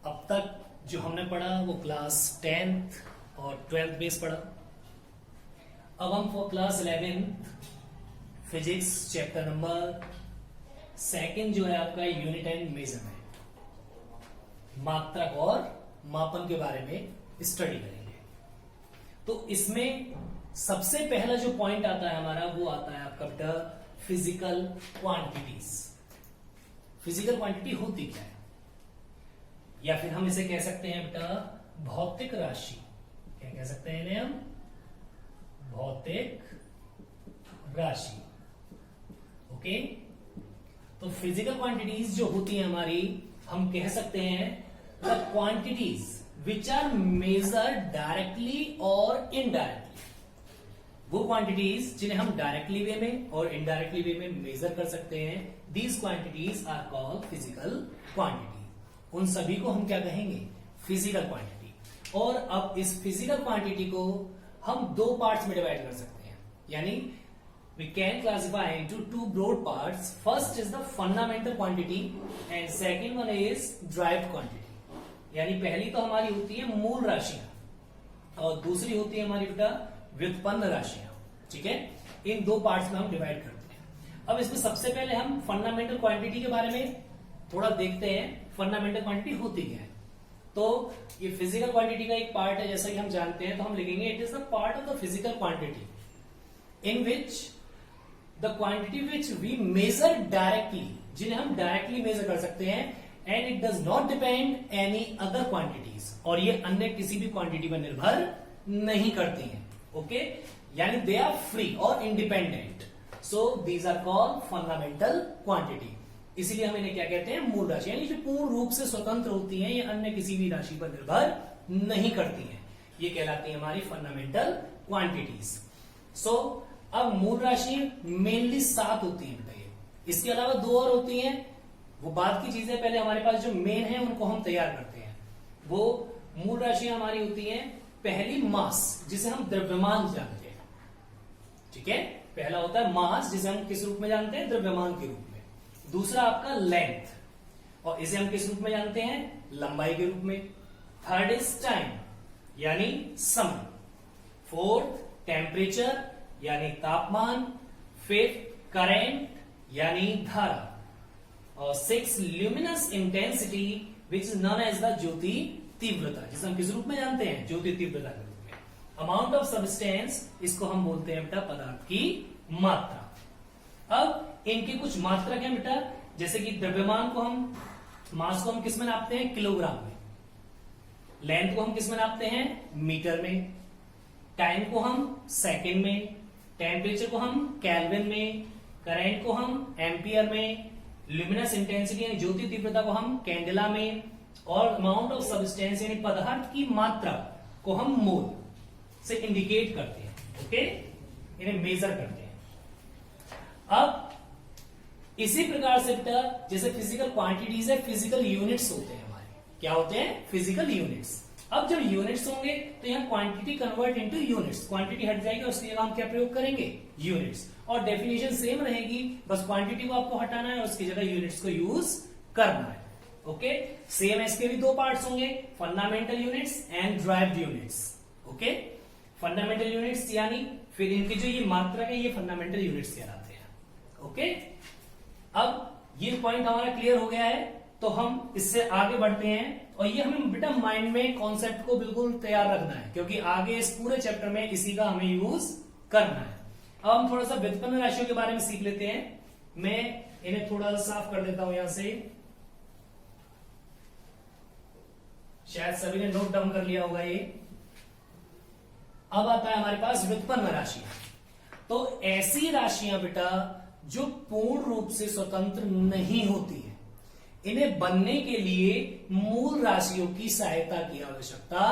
अब तक जो हमने पढ़ा वो क्लास 10th और 12th बेस पढ़ा। अब हम for class 11th physics chapter number 2 जो है आपका यूनिट एंड मेजरमेंट, मात्रक और मापन के बारे में स्टडी करेंगे। तो इसमें सबसे पहला जो पॉइंट आता है हमारा वो आता है आपका बेटा फिजिकल क्वांटिटीज। फिजिकल क्वांटिटी होती क्या है, या फिर हम इसे कह सकते हैं बेटा भौतिक राशि। क्या कह सकते हैं इन्हें हम? भौतिक राशि। ओके, तो फिजिकल क्वांटिटीज जो होती हैं हमारी, हम कह सकते हैं the quantities which are measured directly और इनडायरेक्टली। वो क्वांटिटीज जिन्हें हम डायरेक्टली वे में और इनडायरेक्टली वे में मेजर कर सकते हैं, these quantities are called physical quantity. उन सभी को हम क्या कहेंगे? Physical quantity. और अब इस फिजिकल क्वांटिटी को हम दो पार्ट्स में डिवाइड कर सकते हैं, यानी we can classify into two broad parts. First is the fundamental quantity and second one is derived quantity. यानी पहली तो हमारी होती है मूल राशियां और दूसरी होती है हमारी बेटा व्युत्पन्न राशियां। ठीक है, इन दो पार्ट्स में हम डिवाइड करते हैं। अब इसमें सबसे पहले हम फंडामेंटल क्वांटिटी के बारे में थोड़ा देखते हैं। फंडामेंटल क्वांटिटी होती क्या है? तो ये फिजिकल क्वांटिटी का एक पार्ट है, जैसा कि हम जानते हैं, तो हम लिखेंगे it is the part of the physical quantity in which the quantity which we measure directly, जिन्हें हम डायरेक्टली मेजर कर सकते हैं, and it does not depend any other quantities, और ये अन्य किसी भी क्वांटिटी पर निर्भर नहीं करती हैं। ओके, यानी दे आर फ्री और independent, so these are called fundamental quantity. इसीलिए हम इन्हें क्या कहते हैं? मूल राशि, यानी जो पूर्ण रूप से स्वतंत्र होती हैं, ये अन्य किसी भी राशि पर निर्भर नहीं करती हैं, ये कहलाती है हमारी फंडामेंटल क्वांटिटीज। सो अब मूल राशि मेनली 7 होती है बेटा। इसके अलावा 2 और होती हैं, वो बाद की चीजें। पहले हमारे पास जो मेन है उनको हम तैयार करते हैं। वो मूल राशियां हमारी होती हैं, पहली मास, जिसे हम द्रव्यमान जानते हैं। ठीक है, पहला होता है मास, जिसे हम किस रूप में जानते हैं? द्रव्यमान के रूप में। दूसरा आपका लेंथ, और इसे हम किस रूप में जानते हैं? लंबाई के रूप में। थर्ड इज टाइम, यानी समय। फोर्थ टेम्परेचर, यानी तापमान। फिफ्थ करंट, यानी धारा। और six luminous intensity which is known as the ज्योति तीव्रता, जिसे हम किस रूप में जानते हैं? ज्योति तीव्रता के रूप में। अमाउंट ऑफ सब्सटेंस, इसको हम बोलते हैं बेटा पदार्थ की मात्रा। अब इनकी कुछ मात्रक है बेटा, जैसे कि द्रव्यमान को हम, मास को हम किस में नापते हैं? किलोग्राम में। लेंथ को हम किस में नापते हैं? मीटर में। टाइम को हम सेकंड में। टेम्परेचर को हम केल्विन में। करंट को हम एम्पियर में। ल्यूमिनस इंटेंसिटी यानी ज्योति तीव्रता को हम कैंडेला में। और अमाउंट ऑफ सब्सटेंस यानी पदार्थ की मात्रा को हम मोल से इंडिकेट करते हैं। ओके, इन्हें मेजर करते हैं। अब इसी प्रकार से बेटा जैसे फिजिकल क्वांटिटीज है, फिजिकल यूनिट्स होते हैं हमारे। क्या होते हैं? Physical units. अब जब यूनिट्स होंगे तो यहाँ quantity convert into units, quantity हट जाएगी और उसकी जगह हम क्या प्रयोग करेंगे? यूनिट्स। और डेफिनेशन सेम रहेगी, बस क्वांटिटी को आपको हटाना है और उसकी जगह यूनिट्स को यूज करना है। ओके, सेम इसके भी 2 पार्ट्स होंगे, fundamental units and derived units. Okay, fundamental units यानी फिर इनकी जो ये मात्रक है, ये फंडामेंटल यूनिट्स कहलाते हैं। ओके, अब ये पॉइंट हमारा क्लियर हो गया है, तो हम इससे आगे बढ़ते हैं। और ये हमें बेटा माइंड में कॉन्सेप्ट को बिल्कुल तैयार रखना है, क्योंकि आगे इस पूरे चैप्टर में इसी का हमें यूज करना है। अब हम थोड़ा सा व्युत्पन्न राशियों के बारे में सीख लेते हैं। मैं इन्हें थोड़ा सा साफ कर देता हूं यहां से, शायद सभी ने नोट डाउन कर लिया होगा ये। अब आता है हमारे पास व्युत्पन्न राशियां। तो ऐसी राशियां बेटा जो पूर्ण रूप से स्वतंत्र नहीं होती है, इन्हें बनने के लिए मूल राशियों की सहायता की आवश्यकता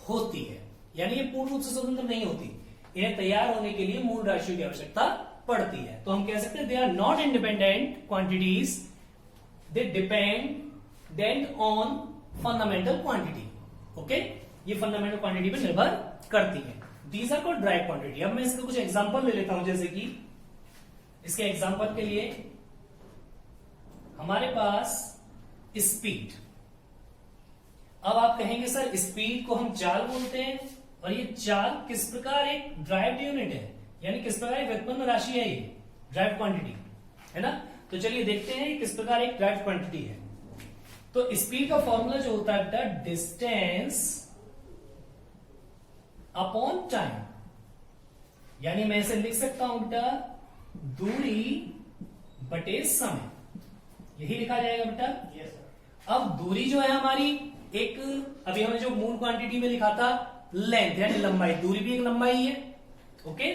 होती है। यानी ये पूर्ण रूप से स्वतंत्र नहीं होती, इन्हें तैयार होने के लिए मूल राशियों की आवश्यकता पड़ती है। तो हम कह सकते हैं they are not independent quantities, they depend on fundamental quantity. Okay, ये फंडामेंटल क्वांटिटी पर निर्भर करती है। These are called derived quantity. अब मैं इसका कुछ एग्जांपल ले लेता हूं, जैसे कि इसके एग्जांपल के लिए हमारे पास स्पीड, अब आप कहेंगे सर स्पीड को हम चाल बोलते हैं, और ये चाल किस प्रकार एक ड्राइव्ड यूनिट है, यानी किस प्रकार एक व्युत्पन्न राशि है, ये ड्राइव्ड क्वांटिटी है ना। तो चलिए देखते हैं किस प्रकार एक ड्राइव्ड क्वांटिटी है। तो स्पीड का फॉर्मूला जो होता है बेटा डिस्टेंस अपॉन टाइम, यानी मैं इसे लिख सकता हूं बेटा दूरी बटे समय, यही लिखा जाएगा बेटा। Yes sir. अब दूरी जो है हमारी एक, अभी हमने जो मूल क्वांटिटी में लिखा था लेंथ यानी लंबाई, दूरी भी एक लंबाई है, ओके।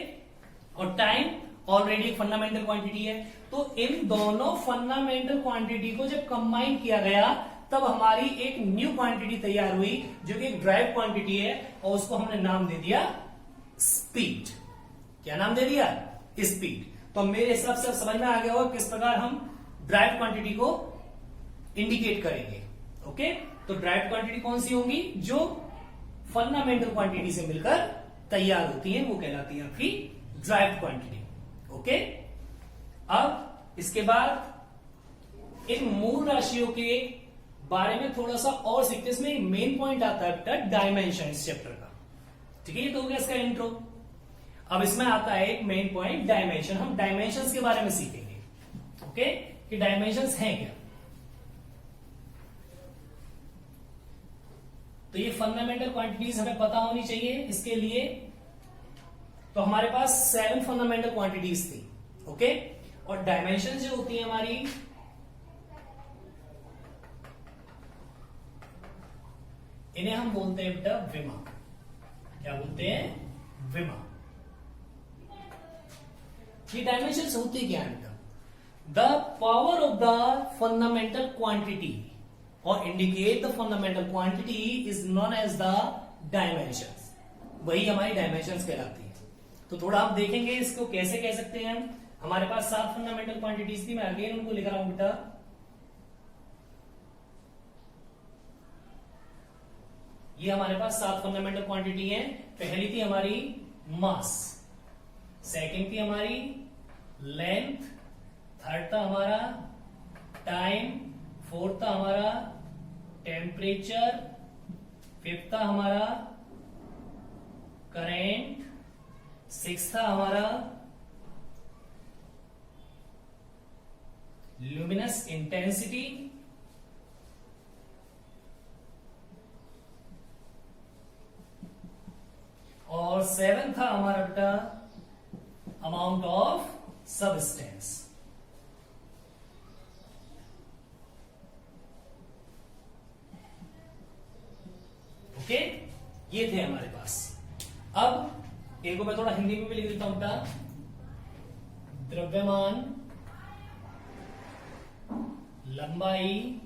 और टाइम ऑलरेडी एक फंडामेंटल क्वांटिटी है। तो इन दोनों फंडामेंटल क्वांटिटी को जब कंबाइन किया गया तब हमारी एक न्यू क्वांटिटी तैयार हुई जो कि एक ड्राइव क्वांटिटी है, और उसको हमने नाम दे दिया स्पीड। क्या नाम दे दिया? स्पीड। तो मेरे हिसाब से समझ में आ गया होगा किस प्रकार हम ड्राइव क्वांटिटी को इंडिकेट करेंगे, ओके। तो ड्राइव क्वांटिटी कौन सी होंगी? जो फंडामेंटल क्वांटिटी से मिलकर तैयार होती है, वो कहलाती है आपकी ड्राइव क्वांटिटी, ओके। अब इसके बाद इन मूल राशियों के बारे में थोड़ा सा और सीखते, इसमें एक मेन पॉइंट आता है डायमेंशन इस चैप्टर का, ठीक है। ये तो हो गया इसका इंट्रो। अब इसमें आता है एक मेन पॉइंट डायमेंशन। हम डायमेंशंस के बारे में सीखेंगे, ओके, कि डायमेंशंस हैं क्या। तो ये फंडामेंटल क्वांटिटीज हमें पता होनी चाहिए। इसके लिए तो हमारे पास 7 फंडामेंटल क्वांटिटीज थी, ओके। और डायमेंशन जो होती है हमारी, इन्हें हम बोलते हैं बेटा विमा। क्या बोलते हैं? विमा। ये डायमेंशंस होती क्या है बेटा? The power of the fundamental quantity और indicate the fundamental quantity is known as the dimensions. वही हमारी डायमेंशंस कहलाती है। तो थोड़ा आप देखेंगे इसको कैसे कह सकते हैं हम। हमारे पास 7 फंडामेंटल क्वांटिटीज थी, मैं अगेन उनको लिख रहा हूं बेटा। ये हमारे पास 7 फंडामेंटल क्वांटिटी है। पहली थी हमारी मास, सेकंड थी हमारी लेंथ, थर्ड था हमारा टाइम, फोर्थ था हमारा टेम्परेचर, फिफ्थ था हमारा करेंट, सिक्स था हमारा ल्यूमिनस इंटेंसिटी, और 7 था हमारा बेटा अमाउंट ऑफ सबस्टेंस। ओके, ये थे हमारे पास। अब इनको मैं थोड़ा हिंदी में भी लिख देता हूं बेटा। द्रव्यमान, लंबाई,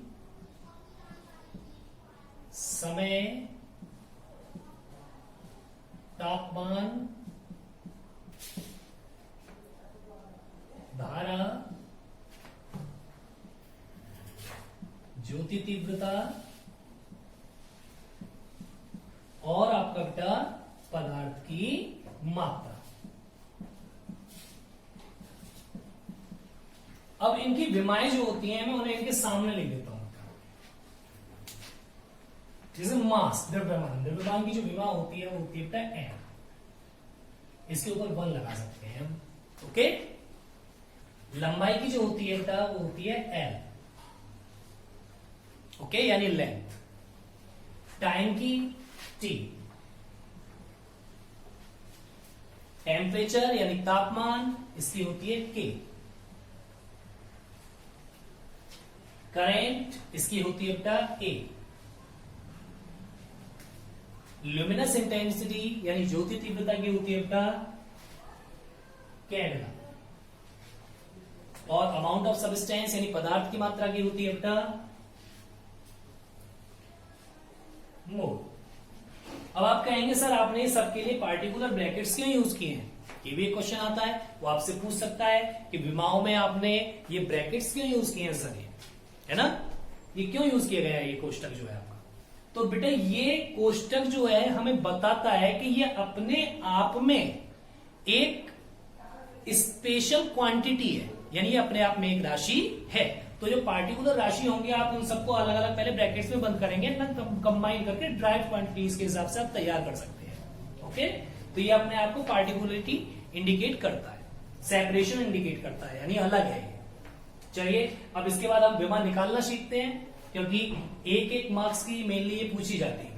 समय, तापमान, धारा, ज्योति तीव्रता और आपका बेटा पदार्थ की मात्रा। अब इनकी विमाएं जो होती हैं मैं उन्हें इनके सामने लिख देता हूं। जैसे मास, द्रव्यमान, द्रव्यमान की जो विमा होती है वो होती है बेटा एम। इसके ऊपर 1 लगा सकते हैं हम, ओके। लंबाई की जो होती है बेटा वो होती है एल, ओके, यानी लेंथ। टाइम की टी, टेम्परेचर यानी तापमान, इसकी होती है के। करेंट, इसकी होती है बेटा ए। ल्यूमिनस इंटेंसिटी यानी ज्योति तीव्रता की होती है बेटा कैंडला। और अमाउंट ऑफ सबस्टेंस यानी पदार्थ की मात्रा की होती है बेटा मोल। अब आप कहेंगे सर आपने सबके लिए पार्टिकुलर ब्रैकेट्स क्यों यूज किए हैं? ये भी एक क्वेश्चन आता है, वो आपसे पूछ सकता है कि विमाओं में आपने ये ब्रैकेट्स क्यों यूज किए हैं सर, ये है ना, ये क्यों यूज किया गया है ये कोष्टक जो है आपका? तो बेटा ये कोष्टक जो है हमें बताता है कि ये अपने आप में एक स्पेशल क्वांटिटी है, यानी ये अपने आप में एक राशि है। तो जो पार्टिकुलर राशि होंगे आप उन सबको अलग अलग पहले ब्रैकेट्स में बंद करेंगे ना, कंबाइन करके ड्राइव क्वांटिटीज के हिसाब से आप तैयार कर सकते हैं। ओके, तो ये अपने आप को पार्टिकुलरिटी इंडिकेट करता है, सेपरेशन इंडिकेट करता है, यानी अलग है ये। चलिए अब इसके बाद हम विमा निकालना सीखते हैं, क्योंकि एक एक मार्क्स की मेनली ये पूछी जाती है।